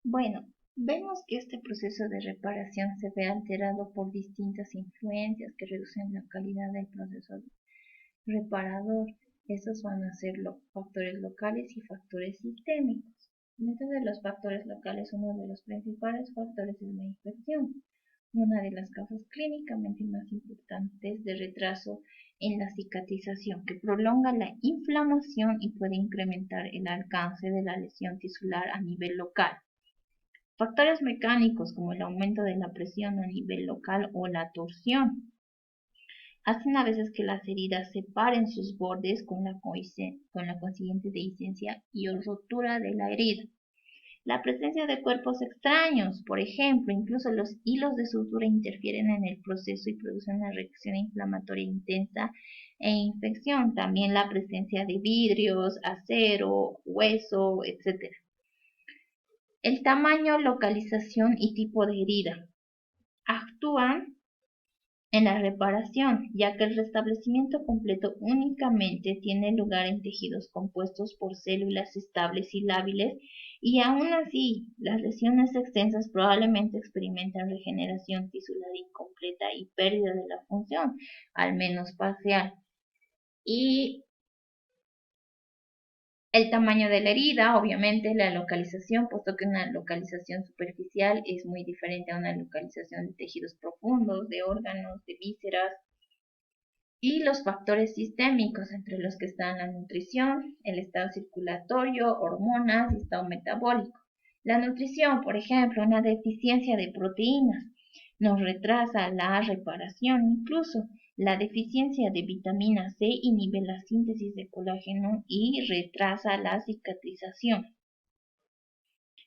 Bueno, vemos que este proceso de reparación se ve alterado por distintas influencias que reducen la calidad del proceso reparador. Estos van a ser los factores locales y factores sistémicos. Dentro de los factores locales, uno de los principales factores es la infección, una de las causas clínicamente más importantes de retraso en la cicatrización, que prolonga la inflamación y puede incrementar el alcance de la lesión tisular a nivel local. Factores mecánicos como el aumento de la presión a nivel local o la torsión hacen a veces que las heridas separen sus bordes con la consiguiente dehiscencia y o rotura de la herida. La presencia de cuerpos extraños, por ejemplo, incluso los hilos de sutura interfieren en el proceso y producen una reacción inflamatoria intensa e infección. También la presencia de vidrios, acero, hueso, etc. El tamaño, localización y tipo de herida actúan en la reparación, ya que el restablecimiento completo únicamente tiene lugar en tejidos compuestos por células estables y lábiles, y aún así, las lesiones extensas probablemente experimentan regeneración tisular incompleta y pérdida de la función, al menos parcial. Y el tamaño de la herida, obviamente la localización, puesto que una localización superficial es muy diferente a una localización de tejidos profundos, de órganos, de vísceras, y los factores sistémicos, entre los que están la nutrición, el estado circulatorio, hormonas y estado metabólico. La nutrición, por ejemplo, una deficiencia de proteínas nos retrasa la reparación, incluso la deficiencia de vitamina C inhibe la síntesis de colágeno y retrasa la cicatrización.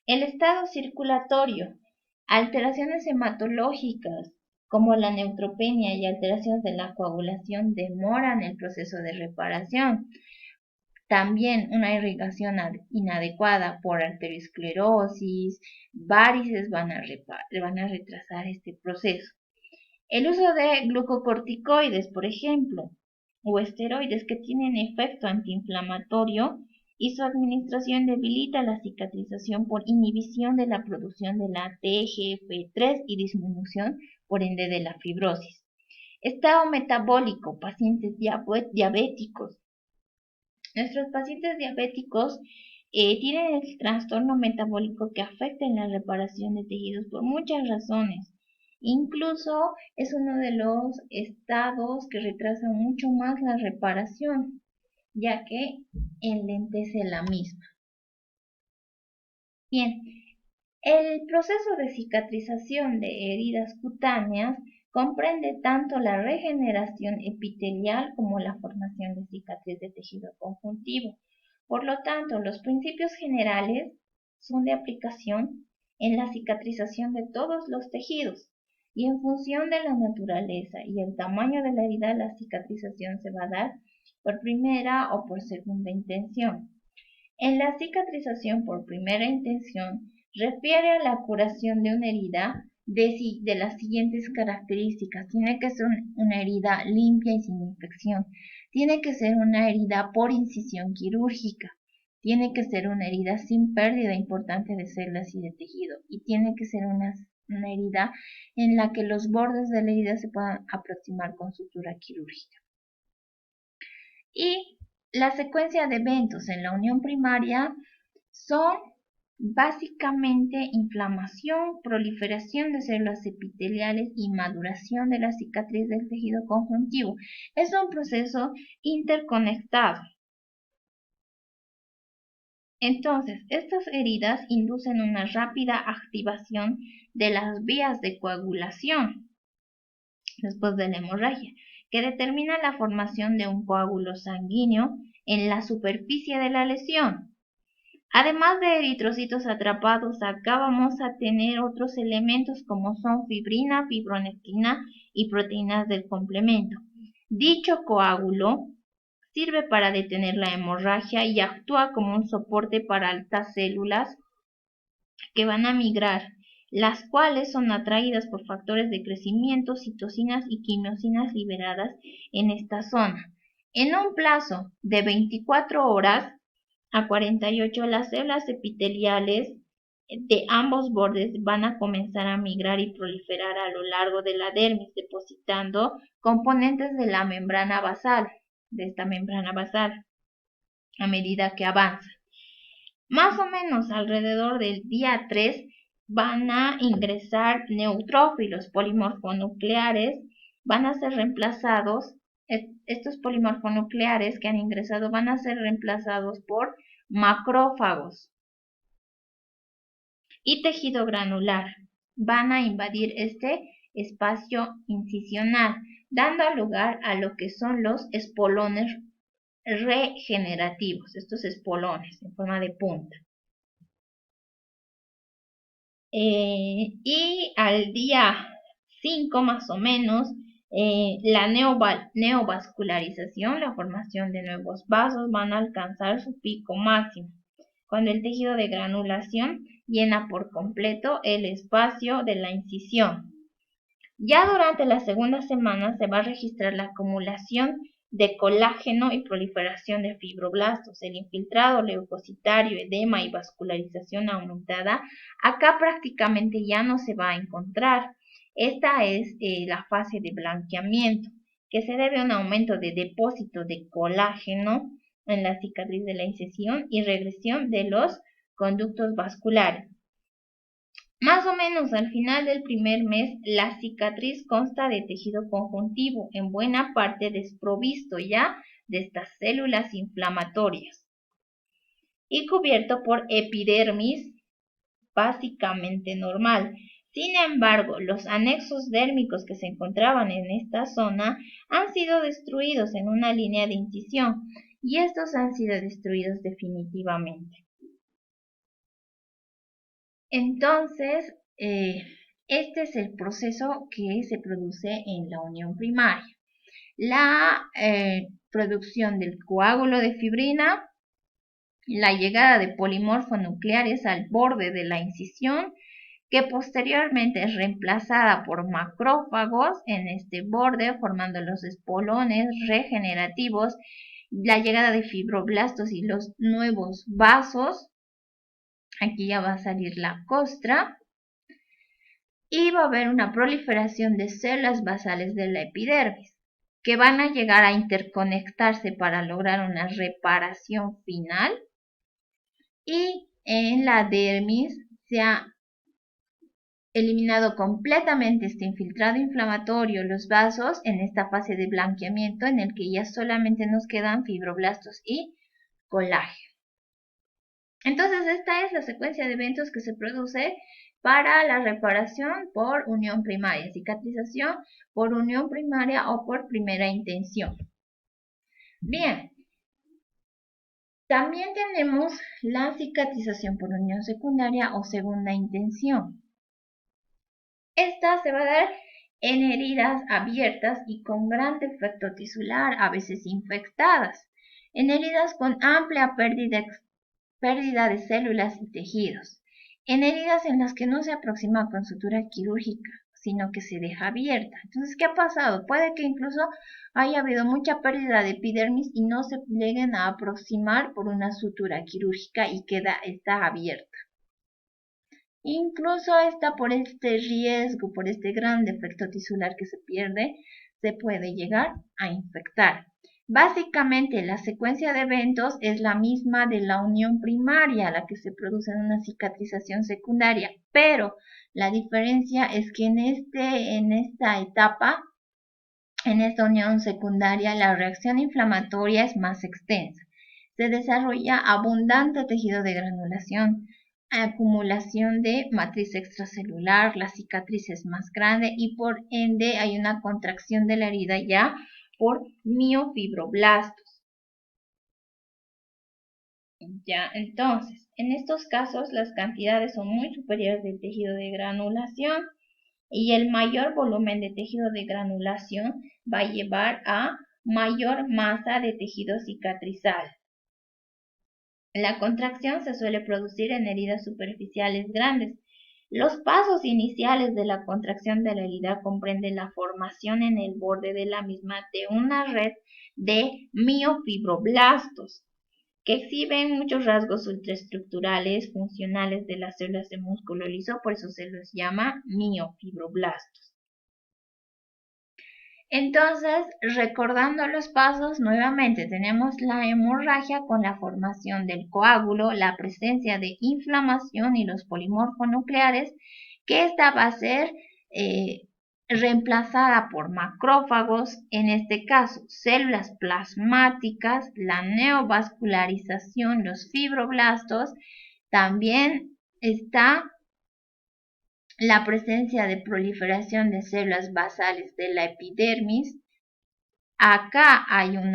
El estado circulatorio, alteraciones hematológicas como la neutropenia y alteraciones de la coagulación demoran el proceso de reparación. También una irrigación inadecuada por arteriosclerosis, varices van a retrasar este proceso. El uso de glucocorticoides, por ejemplo, o esteroides que tienen efecto antiinflamatorio y su administración debilita la cicatrización por inhibición de la producción de la TGF3 y disminución, por ende, de la fibrosis. Estado metabólico, pacientes diabéticos. Nuestros pacientes diabéticos tienen el trastorno metabólico que afecta en la reparación de tejidos por muchas razones. Incluso es uno de los estados que retrasa mucho más la reparación, ya que enlentece la misma. Bien, el proceso de cicatrización de heridas cutáneas comprende tanto la regeneración epitelial como la formación de cicatriz de tejido conjuntivo. Por lo tanto, los principios generales son de aplicación en la cicatrización de todos los tejidos, y en función de la naturaleza y el tamaño de la herida, la cicatrización se va a dar por primera o por segunda intención. En la cicatrización por primera intención refiere a la curación de una herida de las siguientes características. Tiene que ser una herida limpia y sin infección. Tiene que ser una herida por incisión quirúrgica. Tiene que ser una herida sin pérdida importante de células y de tejido. Y tiene que ser una herida en la que los bordes de la herida se puedan aproximar con sutura quirúrgica. Y la secuencia de eventos en la unión primaria son básicamente inflamación, proliferación de células epiteliales y maduración de la cicatriz del tejido conjuntivo. Es un proceso interconectado. Entonces, estas heridas inducen una rápida activación de las vías de coagulación después de la hemorragia, que determina la formación de un coágulo sanguíneo en la superficie de la lesión. Además de eritrocitos atrapados, acá vamos a tener otros elementos como son fibrina, fibronectina y proteínas del complemento. Dicho coágulo sirve para detener la hemorragia y actúa como un soporte para altas células que van a migrar, las cuales son atraídas por factores de crecimiento, citocinas y quimiosinas liberadas en esta zona. En un plazo de 24 horas a 48, las células epiteliales de ambos bordes van a comenzar a migrar y proliferar a lo largo de la dermis, depositando componentes de la membrana basal, de esta membrana basal, a medida que avanza. Más o menos alrededor del día 3 van a ingresar neutrófilos polimorfonucleares, van a ser reemplazados, estos polimorfonucleares que han ingresado van a ser reemplazados por macrófagos y tejido granular. Van a invadir este espacio incisional, dando lugar a lo que son los espolones regenerativos, estos espolones en forma de punta. Y al día 5 más o menos, la neovascularización, la formación de nuevos vasos, van a alcanzar su pico máximo, cuando el tejido de granulación llena por completo el espacio de la incisión. Ya durante la segunda semana se va a registrar la acumulación de colágeno y proliferación de fibroblastos, el infiltrado leucocitario, edema y vascularización aumentada. Acá prácticamente ya no se va a encontrar. Esta es la fase de blanqueamiento, que se debe a un aumento de depósito de colágeno en la cicatriz de la incisión y regresión de los conductos vasculares. Más o menos al final del primer mes, la cicatriz consta de tejido conjuntivo, en buena parte desprovisto ya de estas células inflamatorias, y cubierto por epidermis básicamente normal. Sin embargo, los anexos dérmicos que se encontraban en esta zona han sido destruidos en una línea de incisión, y estos han sido destruidos definitivamente. Entonces, este es el proceso que se produce en la unión primaria. La producción del coágulo de fibrina, la llegada de polimorfonucleares al borde de la incisión, que posteriormente es reemplazada por macrófagos en este borde, formando los espolones regenerativos, la llegada de fibroblastos y los nuevos vasos. Aquí ya va a salir la costra y va a haber una proliferación de células basales de la epidermis que van a llegar a interconectarse para lograr una reparación final, y en la dermis se ha eliminado completamente este infiltrado inflamatorio, los vasos, en esta fase de blanqueamiento en el que ya solamente nos quedan fibroblastos y colágeno. Entonces, esta es la secuencia de eventos que se produce para la reparación por unión primaria, cicatrización por unión primaria o por primera intención. Bien, también tenemos la cicatrización por unión secundaria o segunda intención. Esta se va a dar en heridas abiertas y con gran defecto tisular, a veces infectadas, en heridas con amplia pérdida de células y tejidos, en heridas en las que no se aproxima con sutura quirúrgica, sino que se deja abierta. Entonces, ¿qué ha pasado? Puede que incluso haya habido mucha pérdida de epidermis y no se lleguen a aproximar por una sutura quirúrgica y está abierta. Incluso por este riesgo, por este gran defecto tisular que se pierde, se puede llegar a infectar. Básicamente, la secuencia de eventos es la misma de la unión primaria, la que se produce en una cicatrización secundaria, pero la diferencia es que en esta etapa, en esta unión secundaria, la reacción inflamatoria es más extensa. Se desarrolla abundante tejido de granulación, acumulación de matriz extracelular, la cicatriz es más grande y por ende hay una contracción de la herida ya por miofibroblastos. Ya, entonces, en estos casos las cantidades son muy superiores del tejido de granulación y el mayor volumen de tejido de granulación va a llevar a mayor masa de tejido cicatrizal. La contracción se suele producir en heridas superficiales grandes. Los pasos iniciales de la contracción de la herida comprenden la formación en el borde de la misma de una red de miofibroblastos que exhiben muchos rasgos ultraestructurales funcionales de las células de músculo liso, por eso se los llama miofibroblastos. Entonces, recordando los pasos, nuevamente tenemos la hemorragia con la formación del coágulo, la presencia de inflamación y los polimorfonucleares, que esta va a ser reemplazada por macrófagos, en este caso células plasmáticas, la neovascularización, los fibroblastos. También está la presencia de proliferación de células basales de la epidermis. Acá hay un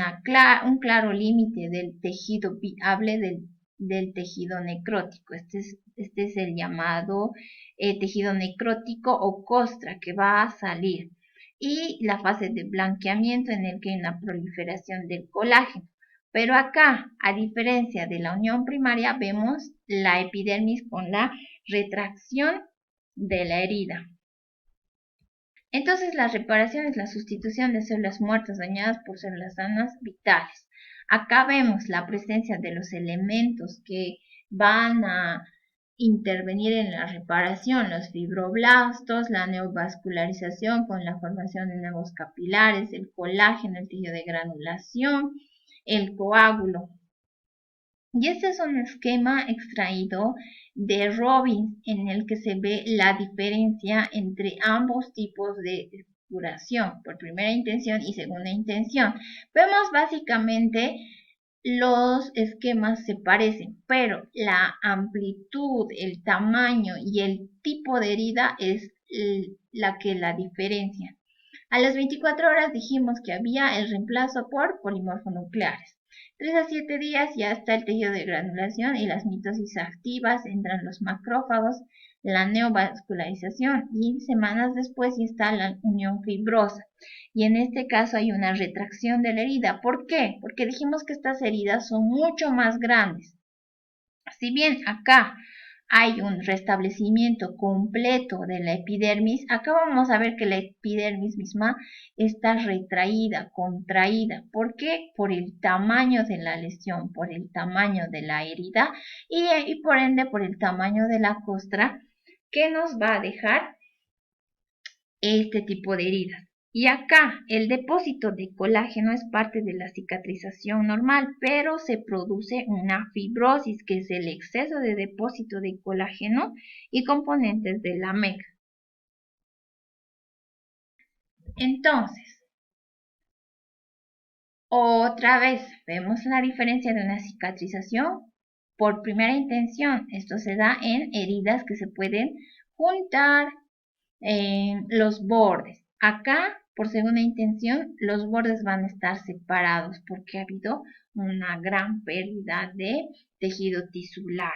claro límite del tejido viable del tejido necrótico. Este es el llamado tejido necrótico o costra que va a salir. Y la fase de blanqueamiento en el que hay una proliferación del colágeno. Pero acá, a diferencia de la unión primaria, vemos la epidermis con la retracción de la herida. Entonces, la reparación es la sustitución de células muertas dañadas por células sanas vitales. Acá vemos la presencia de los elementos que van a intervenir en la reparación, los fibroblastos, la neovascularización con la formación de nuevos capilares, el colágeno, el tejido de granulación, el coágulo. Y este es un esquema extraído de Robbins en el que se ve la diferencia entre ambos tipos de curación, por primera intención y segunda intención. Vemos básicamente los esquemas se parecen, pero la amplitud, el tamaño y el tipo de herida es la que la diferencia. A las 24 horas dijimos que había el reemplazo por polimorfonucleares. 3 a 7 días ya está el tejido de granulación y las mitosis activas, entran los macrófagos, la neovascularización y semanas después ya está la unión fibrosa. Y en este caso hay una retracción de la herida. ¿Por qué? Porque dijimos que estas heridas son mucho más grandes. Si bien acá hay un restablecimiento completo de la epidermis, acá vamos a ver que la epidermis misma está retraída, contraída. ¿Por qué? Por el tamaño de la lesión, por el tamaño de la herida y por ende por el tamaño de la costra que nos va a dejar este tipo de heridas. Y acá el depósito de colágeno es parte de la cicatrización normal, pero se produce una fibrosis, que es el exceso de depósito de colágeno y componentes de la MEC. Entonces, otra vez vemos la diferencia de una cicatrización por primera intención. Esto se da en heridas que se pueden juntar en los bordes. Acá, por segunda intención, los bordes van a estar separados porque ha habido una gran pérdida de tejido tisular.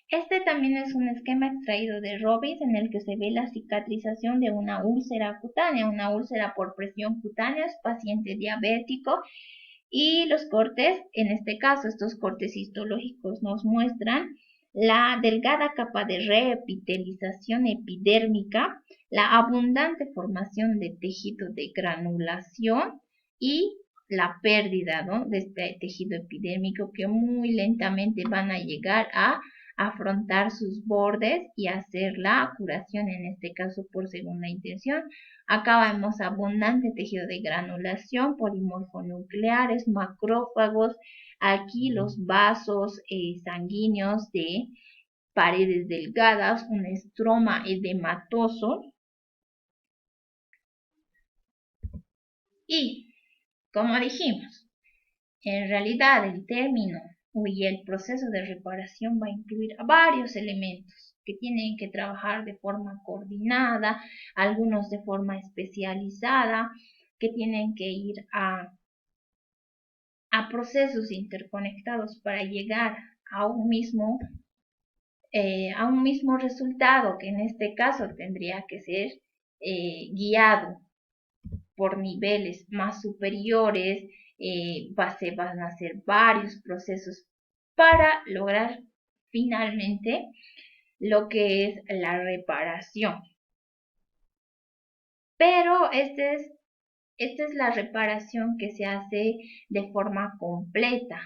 Este también es un esquema extraído de Robbins en el que se ve la cicatrización de una úlcera cutánea. Una úlcera por presión cutánea es paciente diabético y los cortes, en este caso estos cortes histológicos nos muestran la delgada capa de reepitelización epidérmica, la abundante formación de tejido de granulación y la pérdida, ¿no?, de este tejido epidérmico que muy lentamente van a llegar a afrontar sus bordes y hacer la curación, en este caso por segunda intención. Acá vemos abundante tejido de granulación, polimorfonucleares, macrófagos, aquí los vasos sanguíneos de paredes delgadas, un estroma edematoso. Y, como dijimos, en realidad el término y el proceso de reparación va a incluir varios elementos que tienen que trabajar de forma coordinada, algunos de forma especializada, que tienen que ir a procesos interconectados para llegar a un mismo resultado, que en este caso tendría que ser guiado por niveles más superiores. Se van a hacer varios procesos para lograr finalmente lo que es la reparación. Pero este es Esta es la reparación que se hace de forma completa.